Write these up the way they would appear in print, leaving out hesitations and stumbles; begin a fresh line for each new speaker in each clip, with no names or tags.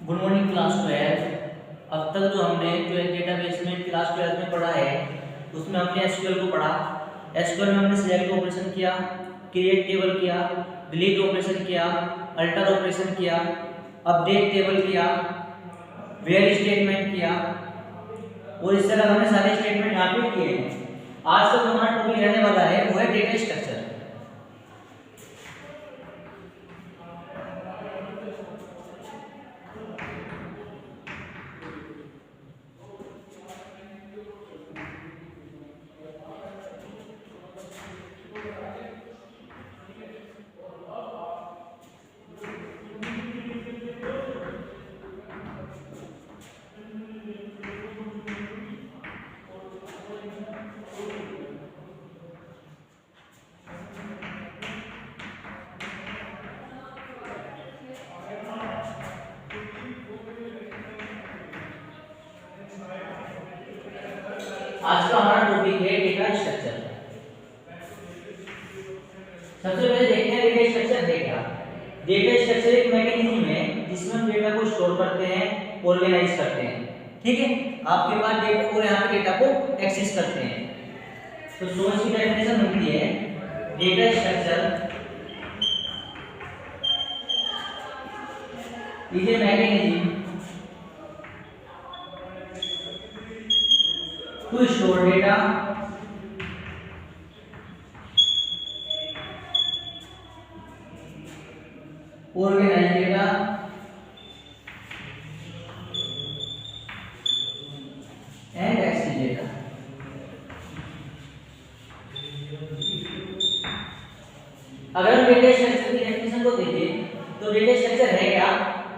Good morning class 12। अब तक जो हमने जो डेटाबेस में क्लास 12 में पढ़ा है उसमें हमने एसक्यूएल को पढ़ा। एसक्यूएल में हमने सिलेक्ट ऑपरेशन किया, क्रिएट टेबल किया, डिलीट ऑपरेशन किया, अल्टर ऑपरेशन किया, अपडेट टेबल किया, वेयर स्टेटमेंट किया और इस तरह हमने सारे स्टेटमेंट यहाँ पे किए हैं। आज का जो हमारा टॉपिक रहने वाला है वो है डेटा स्ट्रक्चर। आज का हमारा टॉपिक है डेटा स्ट्रक्चर। सबसे पहले देखते हैं डेटा स्ट्रक्चर है क्या। डेटा स्ट्रक्चर एक मैकेनिज्म है जिसमें हम डेटा को स्टोर करते हैं, ऑर्गेनाइज करते हैं। ठीक है, आपके पास डेटा और यहाँ पे डेटा को एक्सेस करते हैं। तो सोर्स की डेफिनेशन होती है data structure is a mechanism to store data organize data and access data। अगर हम डेटा स्ट्रक्चर की डेफिनेशन को देखें तो डेटा स्ट्रक्चर है क्या।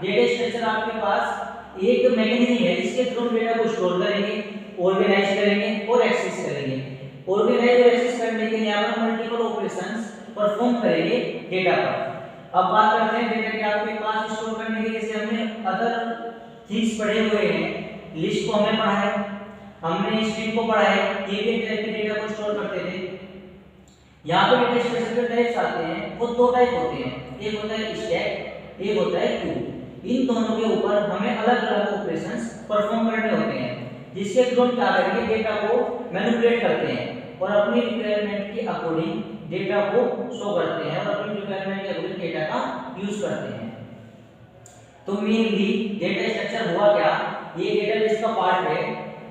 डेटा स्ट्रक्चर आपके पास एक मैकेनिज्म है जिसके थ्रू हम डेटा को स्टोर करेंगे, ऑर्गेनाइज करेंगे और एक्सेस करेंगे। ऑर्गेनाइज और एक्सेस करने के लिए आप मल्टीपल ऑपरेशंस परफॉर्म करेंगे डेटा पर। अब बात करते हैं डेटा के आपके पास स्टोर करने के, जैसे हमने अदर थिंग्स पढ़े हुए हैं। लिस्ट को हमने पढ़ा है, हमने स्ट्रिंग को पढ़ा है, ये भी टाइप के डेटा को स्टोर करते थे। यहाँ पे डेटा स्ट्रक्चर के टाइप्स आते हैं, वो दो टाइप होते हैं, एक होता है स्टैक, एक होता है क्यू। इन दोनों के ऊपर हमें अलग अलग ऑपरेशंस परफॉर्म करने होते हैं जिसके थ्रू हम क्या करेंगे, डेटा को मैनिपुलेट करते हैं और अपनी रिक्वायरमेंट के अकॉर्डिंग डेटा को शो करते हैं और अपनी रिक्वायरमेंट के अकॉर्डिंग डेटा का यूज करते हैं। तो मेनली डेटा स्ट्रक्चर हुआ क्या, ये डेटाबेस का पार्ट है।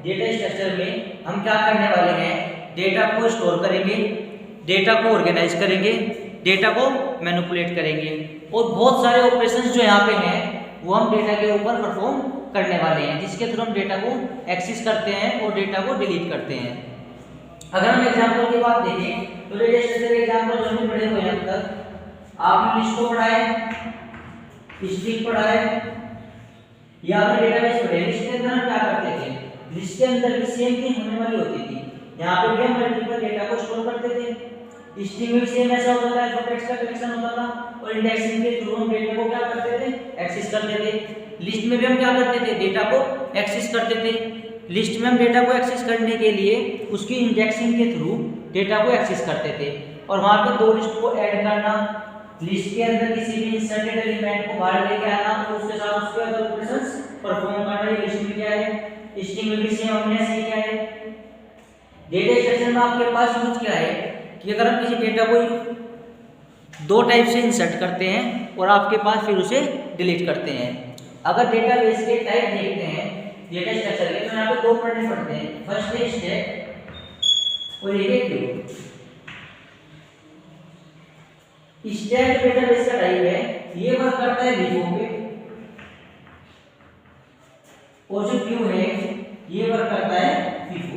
डेटा स्ट्रक्चर में हम क्या करने वाले हैं, डेटा को स्टोर करेंगे, डेटा को ऑर्गेनाइज करेंगे, डेटा को मैनिपुलेट करेंगे और बहुत सारे ऑपरेशंस जो यहाँ पे हैं वो हम डेटा के ऊपर परफॉर्म करने वाले हैं जिसके थ्रू हम डेटा को एक्सेस करते हैं और डेटा को डिलीट करते हैं। अगर हम एग्जांपल की बात देखें तो डेटा स्ट्रक्चर के एग्जांपल जो हमने पढ़े हुए हैं अब तक, आपने लिस्ट को पढ़ा है, स्ट्रिंग पढ़ा है, या आपने डेटाबेस पढ़े। लिस्ट के अंदर हम क्या करते थे, लिस्ट के अंदर भी सेम थिंग होने वाली होती थी। यहाँ पे भी हम मल्टीपल डेटा को स्टोर करते थे। स्ट्रिंग में सेम ऐसा होता था, अल्फाबेट्स का कलेक्शन होता था और इंडेक्सिंग के थ्रू हम डेटा को क्या करते थे, एक्सेस करते थे। लिस्ट में भी हम क्या करते थे, डेटा को एक्सेस करते थे। लिस्ट में हम डेटा को एक्सेस करने के लिए उसकी इंडेक्सिंग के थ्रू डेटा को एक्सेस करते थे और वहां पे दो लिस्ट को ऐड करना, लिस्ट के अंदर किसी भी इंसर्टेड एलिमेंट को बाहर लेके आना और उसके साथ उसके अदर ऑपरेशंस परफॉर्म करना। ये लिस्ट में क्या है, स्ट्रिंग में भी सेम हमने ऐसे किया है। डेटा स्ट्रक्चर में आपके पास यूज क्या है कि अगर हम किसी डेटा को दो टाइप से इंसर्ट करते हैं और आपके पास फिर उसे डिलीट करते हैं। अगर डेटाबेस के टाइप देखते हैं डेटा स्ट्रक्चर के, तो यहाँ पे दो पढ़ने पड़ते हैं, फर्स्ट है स्टैक और एक है क्यू। स्टैक डेटाबेस का टाइप है, ये वर्क करता है लीफो पे, और जो क्यू है ये वर्क करता है फीफो।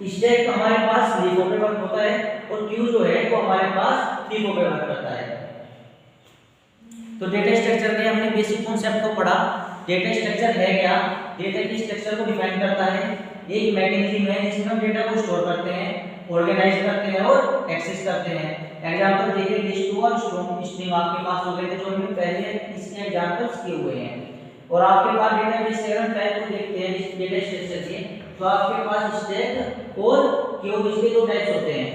स्टैक हमारे पास लीफो पे वर्क होता है और क्यू जो है वो हमारे पास फीफो पे वर्क करता है। तो डेटा स्ट्रक्चर के हमने बेसिक कॉन्सेप्ट को पढ़ा। डेटा स्ट्रक्चर है क्या, डेटा की स्ट्रक्चर को डिफाइन करता है, एक मैकेनिज्म है जिसमें हम डेटा को स्टोर करते हैं, ऑर्गेनाइज करते हैं और एक्सेस करते हैं। एग्जांपल देखिए, लिस्ट और स्ट्रिंग आपके पास हो गए थे जो हमने पहले इसके एग्जांपल्स किए हुए हैं। और आपके पास डेटाबेस के अगर टाइप को देखते हैं इस डेटा स्ट्रक्चर के, तो आपके पास स्टैक और क्यू इसके दो टाइप्स होते हैं।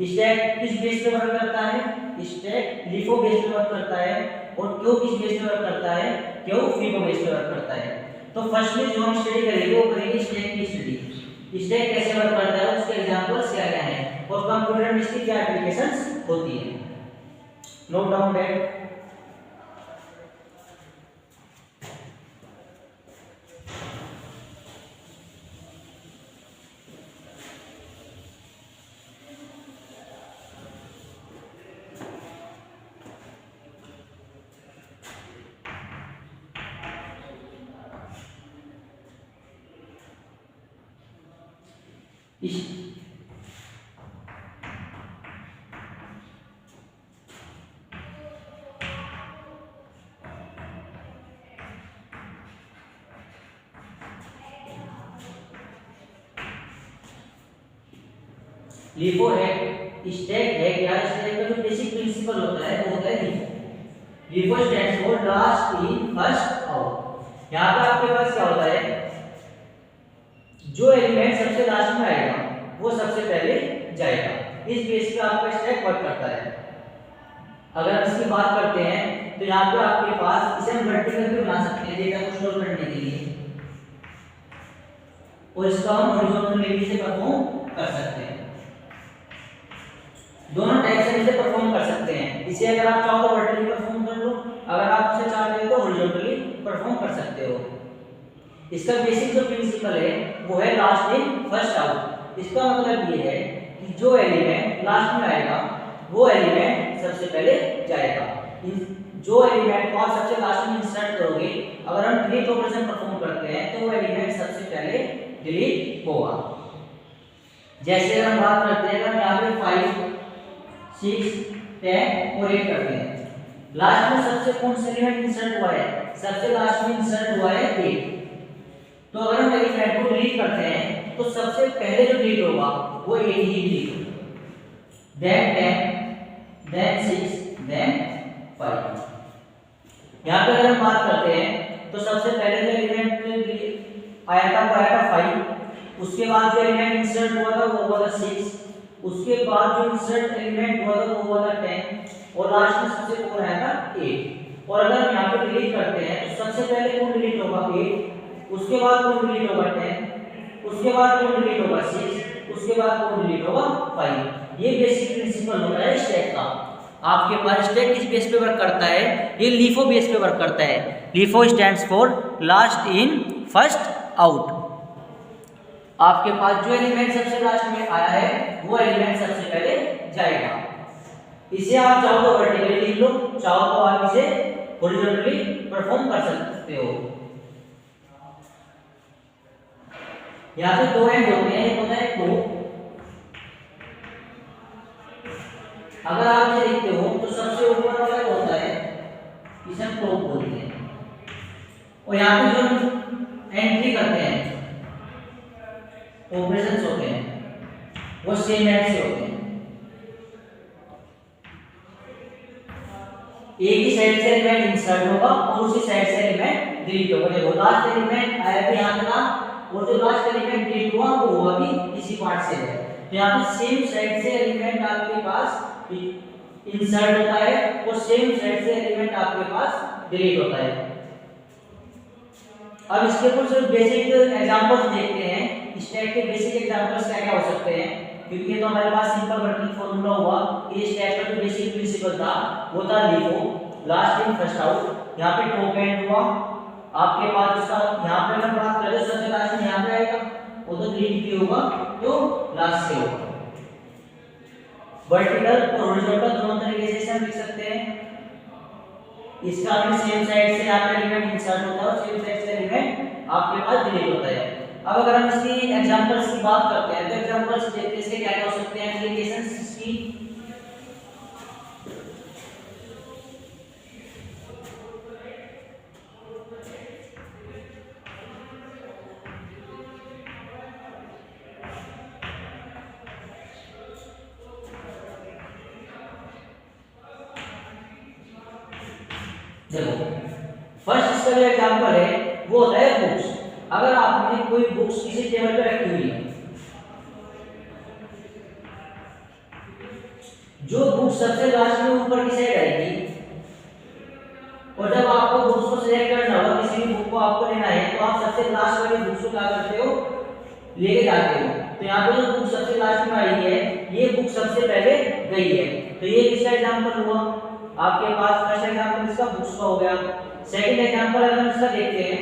स्टैक किस बेस पे वर्क करता है, स्टैक लीफो बेस पे वर्क करता है और क्यों किस बेस पे वर्क करता है, क्यों फीबो बेस पे वर्क करता है। तो फर्स्ट में जो हम स्टडी करेंगे वो करेंगे स्टैक की स्टडी। स्टैक कैसे वर्क करता है, उसके एग्जांपल्स क्या क्या हैं और कंप्यूटर में इसकी क्या एप्लीकेशंस होती है। Note down that. LIFO है, स्टैक है क्या, स्टैक का जो बेसिक प्रिंसिपल होता है वो होता है LIFO। LIFO stands for last in first out. यहाँ पे आपके पास क्या होता है, जो एलिमेंट सबसे लास्ट में आएगा वो सबसे पहले जाएगा। इस बेस पे आपका स्टैक वर्क करता है। अगर हम इसकी बात करते हैं तो यहाँ पे आपके पास इसे हम वर्टिकल भी बना सकते हैं डेटा को स्टोर करने के लिए, और इसका हम हॉरिजॉन्टल लेवल से परफॉर्म कर सकते हैं। दोनों टाइप से इसे परफॉर्म कर सकते हैं। इसे अगर आप चाहो तो वर्टिकली परफॉर्म कर लो, अगर आप इसे चाहते हो तो हॉरिजॉन्टली परफॉर्म कर सकते हो। इसका बेसिक जो प्रिंसिपल है वो है लास्ट इन फर्स्ट आउट। इसका मतलब ये है कि जो एलिमेंट लास्ट में आएगा वो एलिमेंट सबसे पहले जाएगा। जो एलिमेंट को आप सबसे लास्ट में इंसर्ट करोगे, अगर हम डिलीट ऑपरेशन परफॉर्म करते हैं तो वो एलिमेंट सबसे पहले डिलीट होगा। जैसे अगर हम बात करते हैं, अगर यहाँ पे 5 6 10 और 8 करते हैं, लास्ट में सबसे कौन सा एलिमेंट इंसर्ट हुआ है, सबसे लास्ट में इंसर्ट हुआ है 8। तो अगर हम एलिमेंट को डिलीट करते हैं तो सबसे पहले जो डिलीट होगा वो 8 ही डिलीट होगा, देन 10 देन 6 देन 5। यहाँ पे अगर हम बात करते हैं तो सबसे पहले जो एलिमेंट आया था वो आया था 5, उसके बाद जो एलिमेंट इंसर्ट हुआ था वो हुआ था 6, उसके बाद जो इंसर्ट एलिमेंट हुआ था वो हुआ था 10, और लास्ट में सबसे कौन आया था 8। और अगर हम यहाँ पे डिलीट करते हैं तो सबसे पहले कौन डिलीट होगा 8, उसके बाद कौन डिलीट होगा 10, उसके बाद कौन डिलीट होगा 6, उसके बाद कौन डिलीट होगा 5। ये बेसिक प्रिंसिपल होता है स्टैक का। आपके पास स्टैक किस बेस पे वर्क करता है, ये LIFO बेस पे वर्क करता है। LIFO stands for last in first out. आपके पास जो एलिमेंट सबसे लास्ट में आया है वो एलिमेंट सबसे पहले जाएगा। इसे आप चाहो तो वर्टिकली लिख लो, चाहो तो आप इसे हॉरिजॉन्टली परफॉर्म कर सकते हो। यहाँ पे दो एंड होते हैं, एक होता है टॉप। अगर आप इसे देखते हो तो सबसे ऊपर वाला होता है इसे हम टॉप बोलते हैं, और यहाँ पे जो एंट्री करते हैं ऑपरेशंस होते हैं वो सेम एंड से होते हैं। एक ही साइड से एलिमेंट इंसर्ट होगा और उसी साइड से एलिमेंट डिलीट होगा। देखो लास्ट एलिमेंट आया था यहाँ था, और जो लास्ट एलिमेंट डिलीट हुआ वो हुआ भी इसी पार्ट से है। तो यहाँ पे सेम साइड से एलिमेंट आपके पास इंसर्ट होता है और सेम साइड से एलिमेंट आपके पास डिलीट होता है। अब इसके कुछ बेसिक एग्जांपल्स देखते हैं, स्टैक के बेसिक एग्जांपल्स क्या क्या हो सकते हैं, क्योंकि ये तो हमारे पास सिंपल वर्किंग फॉर्मूला हुआ। ये स्टैक का जो बेसिक प्रिंसिपल था वो था LIFO, last in first out. यहाँ पे टॉप एंड हुआ आपके पास, उसका यहाँ पे अगर बात करें सबसे लास्ट में यहाँ पे आएगा, वो तो डिलीट भी होगा तो लास्ट से होगा। वर्टिकल और हॉरिजॉन्टल दोनों तरीके से हम लिख सकते हैं। इसका अपने सेम साइड से यहाँ पे एलिमेंट इंसर्ट होता है और सेम साइड से एलिमेंट आपके पास डिलीट होता है। अब अगर हम इसकी एग्जांपल्स की बात करते हैं तो एग्जांपल्स देखते हैं इसके क्या क्या हो सकते हैं एप्लीकेशंस इसकी। देखो फर्स्ट इसका जो एग्जांपल है वो होता है बुक्स। अगर आपने कोई बुक्स किसी टेबल पे रखी हुई है, जो बुक सबसे लास्ट में ऊपर की साइड आएगी आपको बुक्स को सिलेक्ट करना होगा, किसी भी बुक को आपको लेना है तो आप सबसे लास्ट वाली बुक्स को क्या करते हो, लेके जाते हो। तो यहाँ पे जो बुक सबसे लास्ट में आई है ये बुक सबसे पहले गई है। तो ये किसका एग्जांपल हुआ आपके पास, फर्स्ट एग्जांपल इसका बुक्स का हो गया। सेकंड एग्जांपल अगर हम इसका देखते हैं,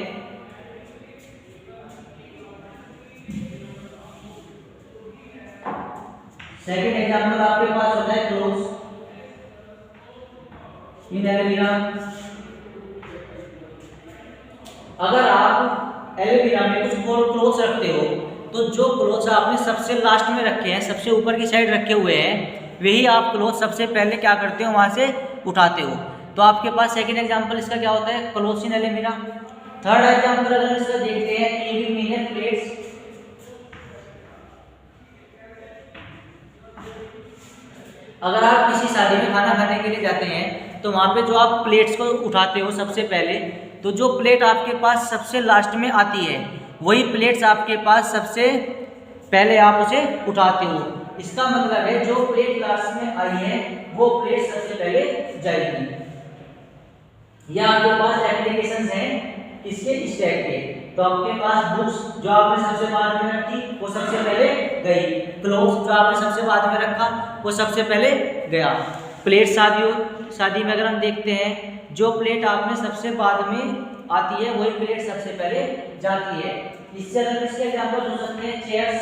सेकंड एग्जांपल आपके पास होता है क्लोथ्स इन एलोवेरा। अगर आप एलोवेरा में कुछ क्लोथ्स रखते हो तो जो क्लोथ्स आपने सबसे लास्ट में रखे हैं, सबसे ऊपर की साइड रखे हुए हैं, वही आप क्लोथ सबसे पहले क्या करते हो, वहां से उठाते हो। तो आपके पास सेकंड एग्जांपल इसका क्या होता है, clothes in aloe vera. Third example अगर इसका देखते हैं, केविंग मीन प्लेट्स। अगर आप किसी शादी में खाना खाने के लिए जाते हैं तो वहां पे जो आप प्लेट्स को उठाते हो सबसे पहले, तो जो प्लेट आपके पास सबसे लास्ट में आती है वही प्लेट्स आपके पास सबसे पहले आप उसे उठाते हो। इसका मतलब है जो प्लेट लास्ट में आई है वो प्लेट सबसे पहले जाएगी। या आपके पास एप्लीकेशंस हैं किसके, स्टैक के। तो आपके पास बुक्स जो आपने सबसे बाद में रखी वो सबसे पहले गई, क्लोथ्स जो आपने सबसे बाद में रखा वो सबसे पहले गया। प्लेट शादी में अगर हम देखते हैं, जो प्लेट आपने सबसे बाद में आती है वही प्लेट सबसे पहले जाती है। इससे अगर इसके एग्जांपल हो सकते हैं चेयर्स।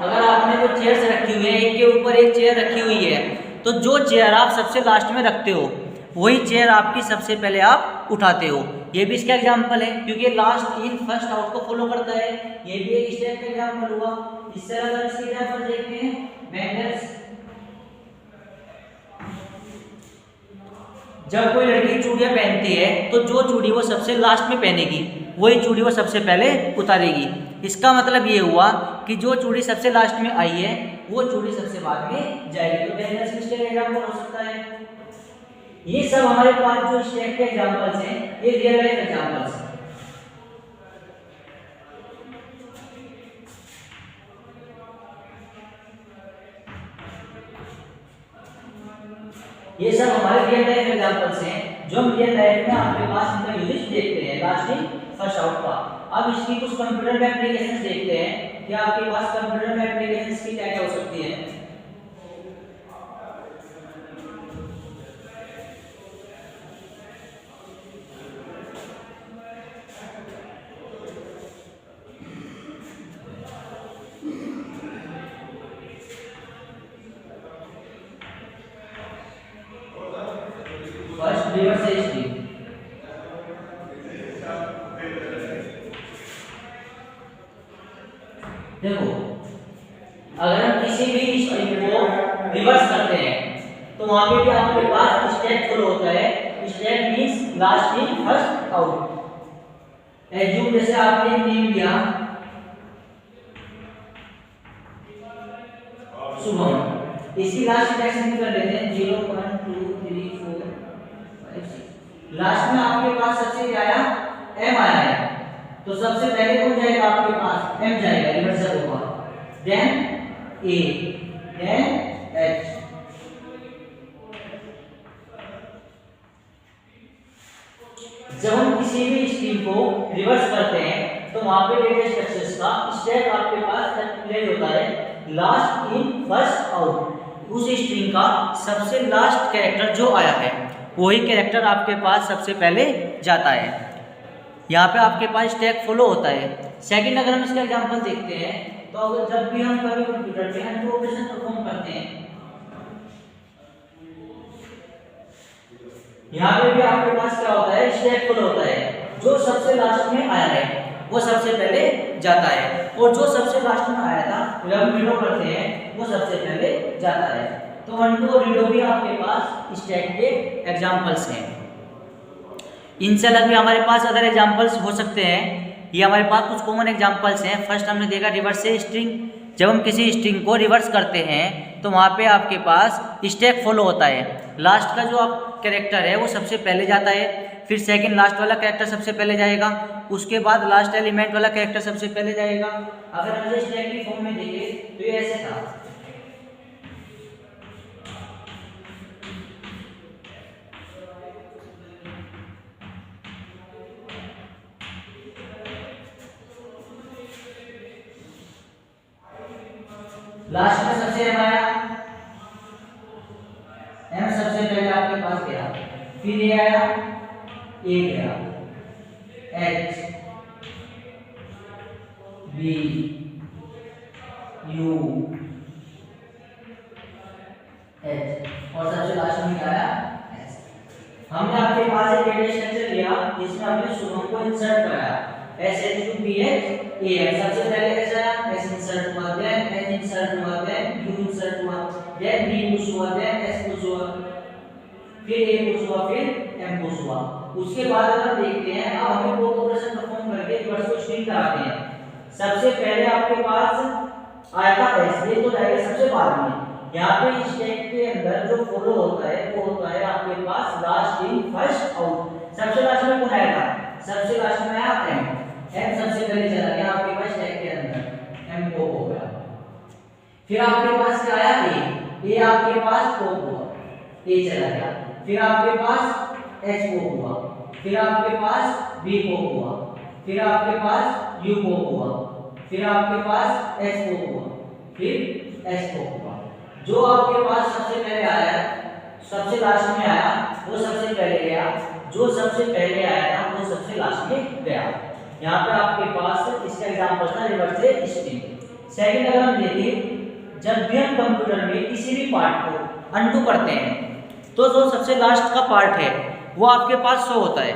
अगर आपने वो चेयर्स रखी हुई है, एक के ऊपर एक चेयर रखी हुई है, तो जो चेयर आप सबसे लास्ट में रखते हो वही चेयर आपकी सबसे पहले आप उठाते हो। ये भी इसका एग्जांपल है क्योंकि लास्ट इन फर्स्ट आउट को फॉलो करता है। ये भी एक स्टेप का एग्जांपल हुआ। इससे अगर इसके एग्जांपल देखते हैं, बैंगल्स। जब कोई लड़की चूड़ियां पहनती है तो जो चूड़ी वो सबसे लास्ट में पहनेगी वही चूड़ी वो सबसे पहले उतारेगी। इसका मतलब ये हुआ कि जो चूड़ी सबसे लास्ट में आई है वो चूड़ी सबसे बाद में जाएगी। तो बैंगल्स मिस्टेक एग्जांपल हो सकता है। ये सब हमारे पास जो स्टेप के एग्जांपल्स हैं ये रियल लाइफ एग्जांपल्स हैं। ये सब हमारे रियल लाइफ एग्जांपल्स हैं जो हम रियल लाइफ में आपके पास इनका यूजेज देखते हैं, लास्ट इन फर्स्ट आउट का। अब इसकी कुछ कंप्यूटर में एप्लीकेशंस देखते हैं कि आपके पास कंप्यूटर में एप्लीकेशंस की क्या-क्या हो सकती है। First reverse history. देखो अगर हम किसी भी हिस्ट्री को रिवर्स करते हैं तो वहां पे भी आपके पास स्टेप फॉलो होता है। Step means last in first out. Assume जैसे आपने नेम लिया शुभम, इसकी लास्ट इंडेक्स कर लेते हैं 0 1 2 3 4 5 6। लास्ट में आपके पास सबसे क्या आया, m आया है। तो सबसे पहले कौन जाएगा आपके पास, m जाएगा, रिवर्सल होगा। Then a, then h। जब हम किसी भी स्ट्रिंग को रिवर्स करते हैं तो वहां पे डेटा स्ट्रक्चर्स का स्टेप आपके पास कैलकुलेट होता है लास्ट इन फर्स्ट आउट। उस स्ट्रिंग का सबसे लास्ट कैरेक्टर जो आया है वही कैरेक्टर आपके पास सबसे पहले जाता है। यहाँ पे आपके पास स्टैक फॉलो होता है। सेकंड अगर हम इसका एग्जांपल देखते हैं तो अगर जब भी हम कभी कंप्यूटर पे हम ऑपरेशन परफॉर्म करते हैं, यहाँ पे भी आपके पास क्या होता है, स्टैक फॉलो होता है। जो सबसे लास्ट में आया है वो सबसे पहले जाता है और जो सबसे लास्ट में आया था जब हम रीडो करते हैं वो सबसे पहले जाता है। तो अनडू और रीडो भी आपके पास स्टैक के एग्जांपल्स हैं। इनसे अलग भी हमारे पास अदर एग्जांपल्स हो सकते हैं। ये हमारे पास कुछ कॉमन एग्जांपल्स हैं। फर्स्ट हमने देखा रिवर्स से स्ट्रिंग, जब हम किसी स्ट्रिंग को रिवर्स करते हैं तो वहाँ पे आपके पास स्टैक फॉलो होता है। लास्ट का जो आप कैरेक्टर है वो सबसे पहले जाता है, फिर सेकंड लास्ट वाला कैरेक्टर सबसे पहले जाएगा, उसके बाद लास्ट एलिमेंट वाला कैरेक्टर सबसे पहले जाएगा। अगर हम स्टैक की फॉर्म में देखें तो ये ऐसे था। लास्ट में सबसे एम आया, एम सबसे पहले आपके पास गया, फिर ये आया, ए गया, एच, बी, यू, एच, और सबसे लास्ट में क्या आया, एस। हमने आपके पास एक डेटा स्ट्रक्चर लिया जिसमें हमने शुभम को इंसर्ट कराया, S H two B H A H. सबसे पहले कैसा आया, एस इंसर्ट हुआ, देन एच इंसर्ट हुआ, देन यू इंसर्ट हुआ, देन बी पुश हुआ, देन एस पुश हुआ, फिर ए पुश हुआ, फिर एम पुश हुआ। उसके बाद अगर देखते हैं, अब हमें वो ऑपरेशन परफॉर्म करके रिवर्स को स्ट्रिंग कराते हैं। सबसे पहले आपके पास आया था एस, ये तो जाएगा सबसे बाद में। यहाँ पे स्टैक के अंदर जो फॉलो होता है वो होता है आपके पास लास्ट इन फर्स्ट आउट। सबसे लास्ट में कौन आया था, सबसे लास्ट में आया एम, एम सबसे पहले चला गया आपके पास स्टैक के अंदर, एम को हो गया। फिर आपके पास क्या आया, ए आपके पास को हुआ, ए चला गया। फिर आपके पास एच को हुआ, फिर आपके पास बी को हुआ, फिर आपके पास यू को हुआ, फिर आपके पास एच को हुआ, फिर एस को हुआ। जो आपके पास सबसे पहले आया, सबसे लास्ट में आया, वो सबसे पहले गया, जो सबसे पहले आया था वो सबसे लास्ट में गया। यहाँ पे आपके पास इसका एग्जांपल था रिवर्स स्ट्रिंग। सेकंड अगर हम देखें, जब भी हम कंप्यूटर में किसी भी पार्ट को अनडू करते हैं तो जो सबसे लास्ट का पार्ट है वो आपके पास शो होता है,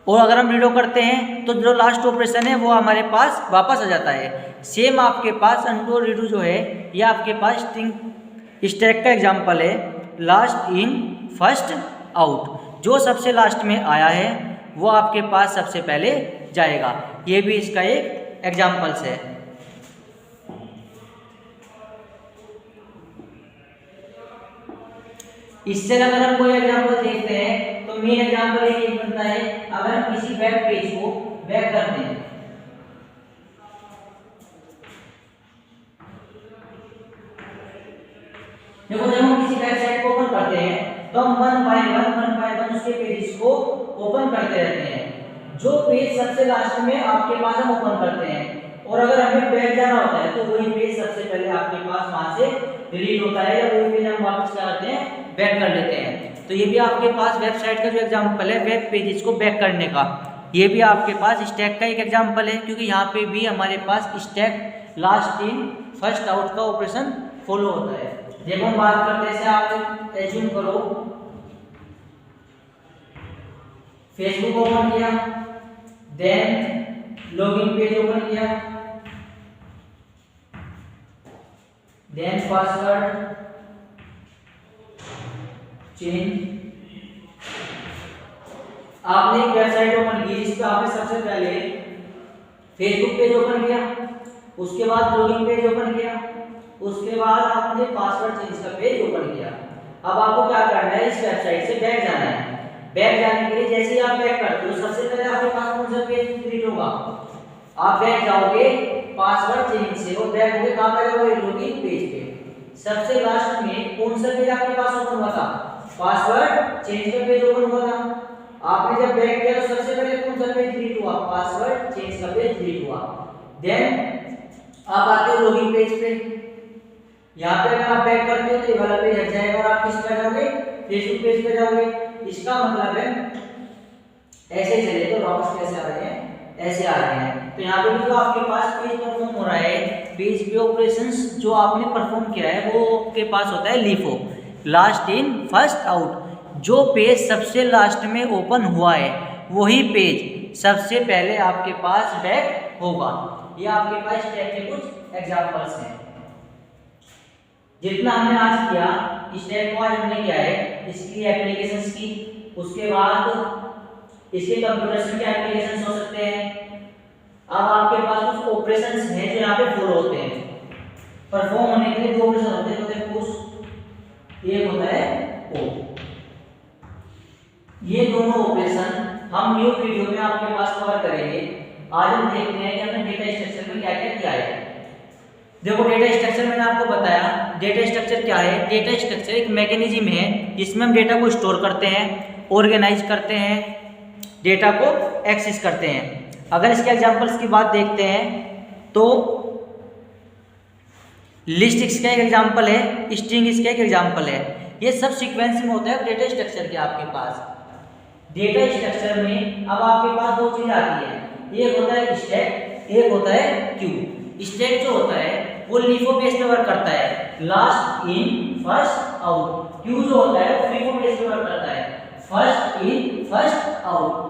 और अगर हम रीडो करते हैं तो जो लास्ट ऑपरेशन है वो हमारे पास वापस आ जाता है। सेम आपके पास अनडू और रीडो जो है ये आपके पास स्ट्रिंग स्टैक का एग्जांपल है, लास्ट इन फर्स्ट आउट। जो सबसे लास्ट में आया है वो आपके पास सबसे पहले जाएगा। ये भी इसका एक एग्जांपल्स है। इससे अगर हम कोई एग्जांपल देखते हैं तो मेन एग्जांपल ये बनता है, अगर हम किसी वेब पेज को बैक करते हैं, देखो जब हम किसी वेबसाइट को ओपन करते हैं तो हम वन बाय वन उसके पेजेस को ओपन करते रहते हैं। जो पेज सबसे लास्ट में आपके पास हम ओपन करते हैं, और अगर हमें बैक जाना होता है तो वही पेज सबसे पहले आपके पास वहां से डिलीट होता है, या वही पेज हम वापस क्या करते हैं, बैक कर लेते हैं। तो ये भी आपके पास वेबसाइट का जो एग्जांपल है वेब पेजेस को बैक करने का, ये भी आपके पास स्टैक का एक एग्जांपल है, क्योंकि यहाँ पे भी हमारे पास stack last in first out का ऑपरेशन फॉलो होता है। जब हम बात करते हैं, आप एज्यूम करो फेसबुक ओपन किया, देन लॉगिन पेज ओपन किया, देन पासवर्ड चेंज। आपने एक वेबसाइट ओपन की जिसपे आपने सबसे पहले फेसबुक पेज ओपन किया, उसके बाद लॉगिन पेज ओपन किया, उसके बाद आपने पासवर्ड चेंज का पेज ओपन किया। अब आपको क्या करना है, इस वेबसाइट से बैक जाना है। बैक जाने के लिए जैसे ही आप बैक करते हो सबसे पहले आपके पास कौन सा पेज डिलीट होगा, आप बैक जाओगे पासवर्ड चेंज से, और बैक होके कहां पे जाओगे, लॉगिन पेज पे। सबसे लास्ट में कौन सा पेज आपके पास ओपन हुआ था, पासवर्ड चेंज का पेज ओपन हुआ था। आपने जब बैक किया तो सबसे पहले कौन सा पेज डिलीट हुआ, पासवर्ड चेंज का पेज डिलीट हुआ। देन आप आते हो लॉगिन पेज पे, यहाँ पे अगर आप बैक करते हो तो ये वाला पेज हट जाएगा और आप किस पे जाओगे, फेसबुक पेज पे जाओगे। इसका मतलब है ऐसे चले तो वापस कैसे आ रहे हैं, ऐसे आ रहे हैं। तो यहाँ पे भी जो आपके पास पेज परफॉर्म हो रहा है, पेज पे ऑपरेशंस जो आपने परफॉर्म किया है वो आपके पास होता है LIFO, last in first out. जो पेज सबसे लास्ट में ओपन हुआ है वही पेज सबसे पहले आपके पास बैक होगा। ये आपके पास स्टैक के कुछ एग्जांपल्स हैं। जितना हमने आज किया स्टैक को आज हमने किया है इसकी एप्लीकेशंस की, उसके बाद इसके कंप्यूटर से क्या एप्लीकेशंस हो सकते हैं, अब आपके पास कुछ ऑपरेशंस हैं जो यहाँ पे फॉलो होते हैं। परफॉर्म होने के लिए दो ऑपरेशन होते हैं पुश, एक होता है पॉप। ये दोनों ऑपरेशन हम न्यू वीडियो में आपके पास कवर करेंगे। आज हम देखते हैं कि हमने डेटा स्ट्रक्चर में क्या क्या किया है। देखो डेटा स्ट्रक्चर मैंने आपको बताया, डेटा स्ट्रक्चर क्या है। डेटा स्ट्रक्चर एक मैकेनिज्म है जिसमें हम डेटा को स्टोर करते हैं, ऑर्गेनाइज करते हैं, डेटा को एक्सेस करते हैं। अगर इसके एग्जांपल्स की बात देखते हैं तो लिस्ट इसका एक एग्जांपल है, स्ट्रिंग इसका एक एग्जांपल है। ये सब सीक्वेंस में होता है डेटा स्ट्रक्चर के आपके पास। डेटा स्ट्रक्चर में अब आपके पास दो चीज आती है, एक होता है स्टैक, एक होता है क्यू। स्टैक जो होता है वो लीफो बेस पे वर्क करता है, last in first out. Q जो होता है वो लीफो बेस पे वर्क करता है, first in first out.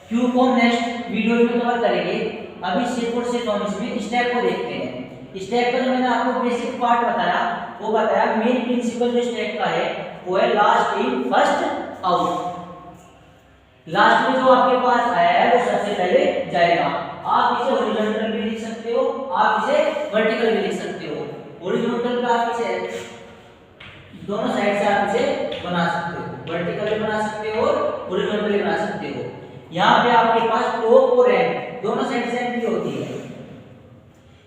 Q को नेक्स्ट वीडियो में कवर करेंगे। अभी सिर्फ और सिर्फ हम इसमें स्टैक को देखते हैं। स्टैक का जो मैंने आपको बेसिक पार्ट बताया वो बताया, मेन प्रिंसिपल जो स्टैक का है वो है last in first out. Last में जो आपके पास आया है वो सबसे पहले जाएगा। आप इसे हॉरिजॉन्टल भी लिख सकते हो, आप इसे वर्टिकल भी लिख सकते हो। हॉरिजॉन्टल पे आप इसे दोनों साइड से आप इसे बना सकते हो, वर्टिकल भी बना सकते हो और हॉरिजॉन्टल भी बना सकते हो। यहाँ पे आपके पास टॉप और एंड दोनों साइड से एंट्री होती है।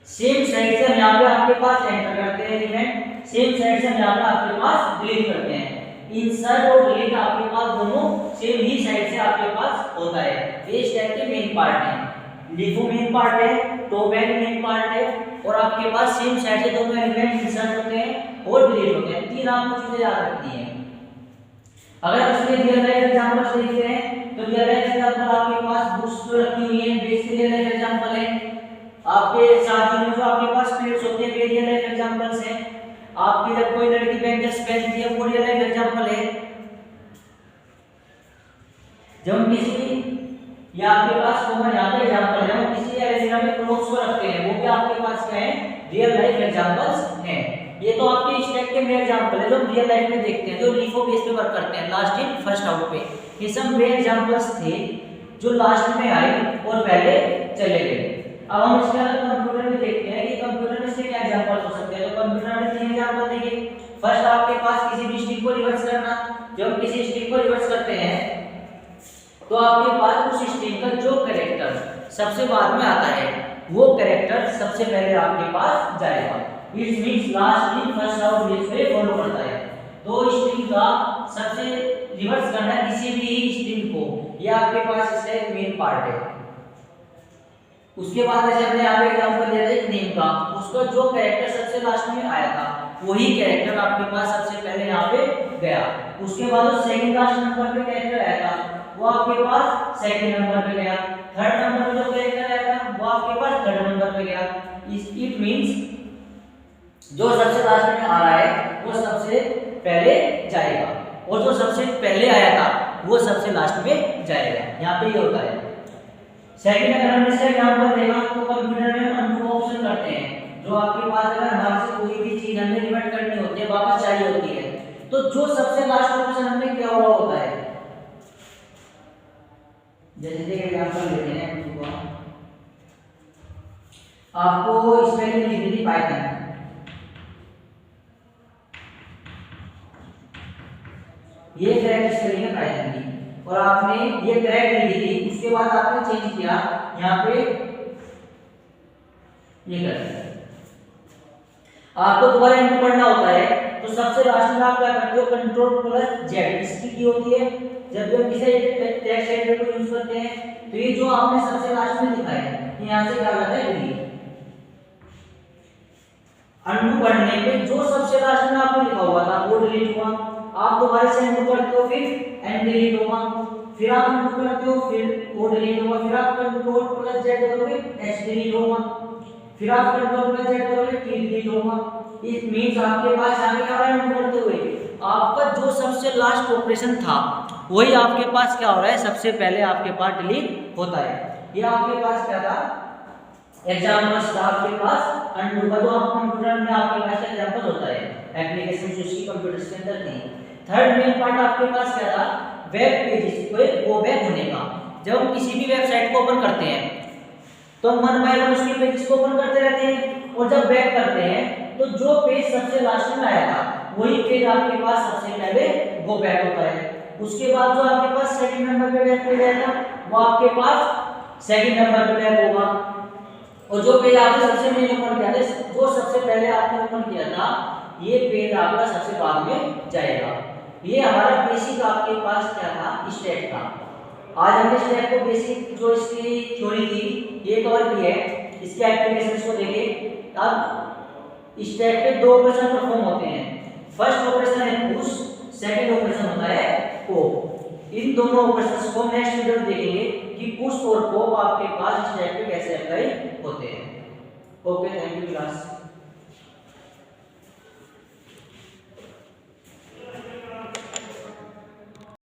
सेम साइड से हम यहाँ पे आपके पास एंटर करते हैं एलिमेंट, सेम साइड से हम यहाँ पे आपके पास डिलीट करते हैं। इंसर्ट और डिलीट आपके पास दोनों सेम ही साइड से आपके पास होता है। ये स्टैक के मेन पार्ट है। लीफो मेन पार्ट है, टॉप एंड मेन पार्ट है और आपके पास सेम साइड से दोनों एलिमेंट इंसर्ट होते हैं और डिलीट होते हैं। तीन आपको चीजें याद रखनी है। अगर इसमें रियल लाइफ एग्जांपल्स देखते हैं तो रियल लाइफ एग्जांपल आपके पास बुक्स जो रखी हुई है बेसिक रियल लाइफ एग्जांपल है। आपके साथ में जो आपके पास पेट्स होते हैं वे रियल लाइफ एग्जांपल्स हैं। आपकी जब कोई लड़की पेंटर्स पहनती है वो रियल लाइफ एग्जांपल है। जब किसी या आपके पास कॉमन यहाँ पे एग्जांपल है, किसी एरिया में क्लोथ्स को रखते हैं वो भी आपके पास क्या है, रियल लाइफ एग्जांपल्स हैं। ये तो आपके स्टैक के मेन एग्जांपल है जो रियल लाइफ में देखते हैं, जो लीफो बेस पे वर्क करते हैं, लास्ट इन फर्स्ट आउट पे। ये सब मेन एग्जांपल्स थे जो लास्ट में आए और पहले चले गए। अब हम इसके अंदर कंप्यूटर में देखते हैं कि कंप्यूटर में से क्या एग्जांपल्स हो सकते हैं। तो कंप्यूटर में तीन एग्जांपल देंगे। फर्स्ट आपके पास किसी भी स्ट्रिंग को रिवर्स करना। जब हम किसी स्ट्रिंग को रिवर्स करते हैं तो आपके पास उस स्ट्रिंग का जो कैरेक्टर सबसे बाद में आता है वो कैरेक्टर सबसे पहले आपके पास जाएगा। It means last in first out base पे फॉलो करता है। तो स्ट्रिंग का सबसे रिवर्स करना किसी भी स्ट्रिंग को, ये आपके पास इसका एक मेन पार्ट है। उसके बाद जैसे हमने यहाँ पे एग्जांपल दिया था एक नेम का, उसका जो कैरेक्टर सबसे लास्ट में आया था वही कैरेक्टर आपके पास सबसे पहले यहाँ पे गया। उसके बाद जो सेकंड लास्ट नंबर पे कैरेक्टर आया था वो आपके पास सेकंड नंबर पे गया। थर्ड नंबर पे जो कैरेक्टर आया था वो आपके पास थर्ड नंबर पे गया। इट मींस जो सबसे लास्ट में आ रहा है वो सबसे पहले जाएगा और जो सबसे पहले आया था वो सबसे लास्ट में जाएगा। यहाँ पे ये होता है। सेकंड अगर हम इसका एग्जांपल देगा तो कंप्यूटर में हम अनडू ऑप्शन करते हैं। जो आपके पास अगर हमारे से कोई भी चीज हमें रिवर्ट करनी होती है, वापस चाहिए होती है, तो जो सबसे लास्ट ऑप्शन हमने किया हुआ होता है, जैसे कि एग्जांपल लेते हैं आपको स्पेलिंग लिखनी थी पाइथन, ये करेक्ट स्पेलिंग है पाइथन की और आपने ये करेक्ट लिखी थी। उसके बाद आपने चेंज किया यहाँ पे ये कर, आपको दोबारा एंटर करना होता है तो सबसे लास्ट में आप क्या करते हो, कंट्रोल प्लस जेड इसकी की होती है। जब भी हम किसी टेक्स्ट एडिटर को यूज करते हैं तो ये जो आपने सबसे लास्ट में लिखा है यहाँ से क्या आता है डिलीट। अनडू करने पे जो सबसे लास्ट में आपने लिखा हुआ था वो डिलीट हुआ। आप दोबारा से अनडू करते हो फिर एंड डिलीट होगा, फिर आप अनडू करते हो फिर वो डिलीट होगा, फिर आप कंट्रोल प्लस जेड करोगे एच डिलीट होगा, फिर आप कंट्रोल प्लस जेड करोगे टी डिलीट होगा। इट मींस आपके पास आगे क्या रहा है, अनडू करते हुए आपका जो सबसे लास्ट ऑपरेशन था वही आपके पास क्या हो रहा है, सबसे पहले आपके पास डिलीट होता है। ये आपके पास क्या था, एग्जांपल्स था आपके पास अनडू का, जो आप कंप्यूटर में आपके पास एग्जांपल होता है एप्लीकेशन जो इसकी कंप्यूटर के अंदर नहीं। थर्ड मेन पार्ट आपके पास क्या था, वेब पेजेस को गो बैक होने का। जब हम किसी भी वेबसाइट को ओपन करते हैं तो हम 1 बाय 1 उसके पेजेस को ओपन करते रहते हैं, और जब बैक करते हैं तो जो पेज सबसे लास्ट में आया था वही पेज आपके पास सबसे पहले गो बैक होता है। उसके बाद जो आपके पास सेकंड नंबर पे बैक पेज आएगा वो आपके पास सेकंड नंबर पे बैक होगा, और जो पेज आपने सबसे पहले ओपन किया था, जो सबसे पहले आपने ओपन किया था, ये पेज आपका सबसे बाद में जाएगा। ये हमारा बेसिक आपके पास क्या था, स्टैक था। आज हमने स्टैक को बेसिक जो इसकी थ्योरी थी ये कवर की है, इसके एप्लीकेशंस को देखें। अब स्टैक पे दो ऑपरेशन परफॉर्म होते हैं, फर्स्ट ऑपरेशन है पुश, सेकंड ऑपरेशन होता है पॉप। इन दोनों ऑपरेशंस को नेक्स्ट वीडियो में देखेंगे कि पुश और पॉप आपके पास स्टैक पे कैसे अप्लाई होते हैं। Okay, thank you class.